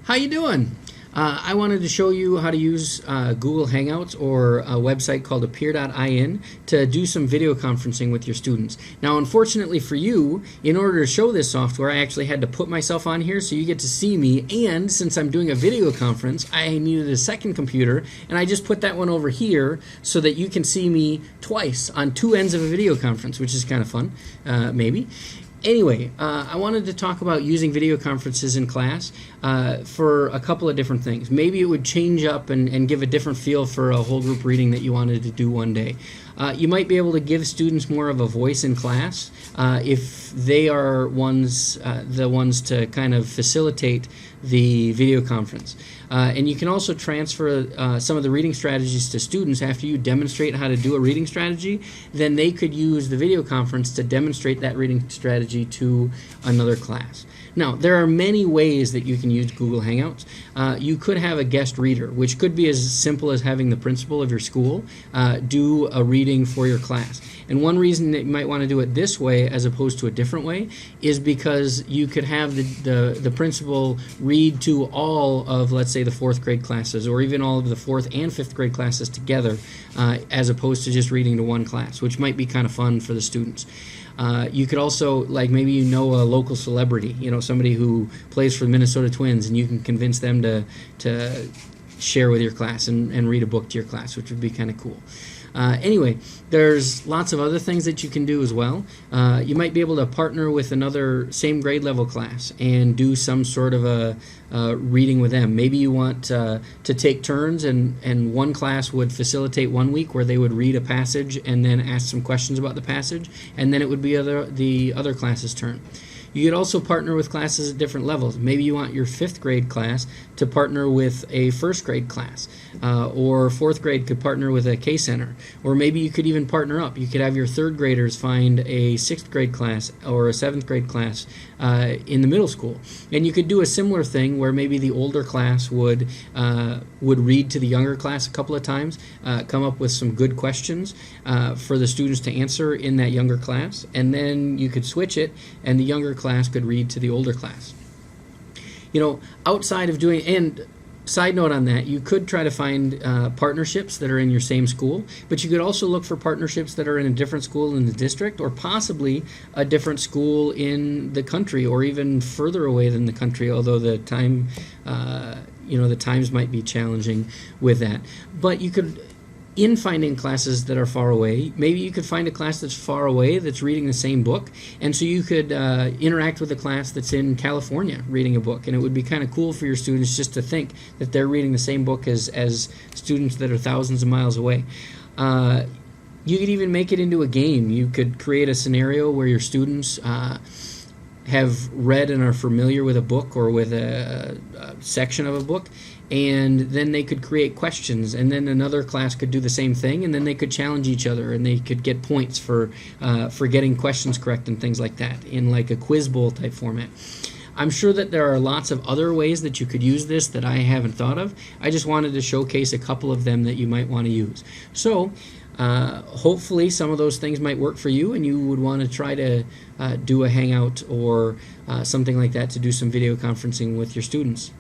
How you doing? I wanted to show you how to use Google Hangouts or a website called Appear.in to do some video conferencing with your students. Now, unfortunately for you, in order to show this software, I actually had to put myself on here so you get to see me, and since I'm doing a video conference, I needed a second computer, and I just put that one over here so that you can see me twice on two ends of a video conference, which is kind of fun, maybe. Anyway, I wanted to talk about using video conferences in class for a couple of different things. Maybe it would change up and give a different feel for a whole group reading that you wanted to do one day. You might be able to give students more of a voice in class if they are the ones to kind of facilitate the video conference. And you can also transfer some of the reading strategies to students after you demonstrate how to do a reading strategy. Then they could use the video conference to demonstrate that reading strategy to another class. Now, there are many ways that you can use Google Hangouts. You could have a guest reader, which could be as simple as having the principal of your school do a reading for your class. And one reason that you might want to do it this way as opposed to a different way is because you could have the principal read to all of, let's say, the fourth grade classes, or even all of the fourth and fifth grade classes together, as opposed to just reading to one class, which might be kind of fun for the students. You could also, like, maybe you know a local celebrity, somebody who plays for the Minnesota Twins, and you can convince them to share with your class and read a book to your class, which would be kind of cool. Anyway, there's lots of other things that you can do as well. You might be able to partner with another same grade level class and do some sort of a reading with them. Maybe you want to take turns, and one class would facilitate one week where they would read a passage and then ask some questions about the passage, and then it would be the other class's turn. You could also partner with classes at different levels. Maybe you want your fifth grade class to partner with a first grade class, or fourth grade could partner with a K-Center, or maybe you could even partner up. You could have your third graders find a sixth grade class or a seventh grade class in the middle school. And you could do a similar thing where maybe the older class would read to the younger class a couple of times, come up with some good questions for the students to answer in that younger class, and then you could switch it, and the younger class could read to the older class. Outside of doing, and side note on that, you could try to find partnerships that are in your same school, but you could also look for partnerships that are in a different school in the district, or possibly a different school in the country, or even further away than the country, although the time, the times might be challenging with that. But you could, in finding classes that are far away, maybe you could find a class that's far away that's reading the same book, and so you could interact with a class that's in California reading a book, and it would be kind of cool for your students just to think that they're reading the same book as students that are thousands of miles away. You could even make it into a game. You could create a scenario where your students have read and are familiar with a book or with a section of a book, and then they could create questions, and then another class could do the same thing, and then they could challenge each other, and they could get points for getting questions correct and things like that in like a quiz bowl type format. I'm sure that there are lots of other ways that you could use this that I haven't thought of. I just wanted to showcase a couple of them that you might want to use. So hopefully some of those things might work for you, and you would want to try to do a Hangout or something like that to do some video conferencing with your students.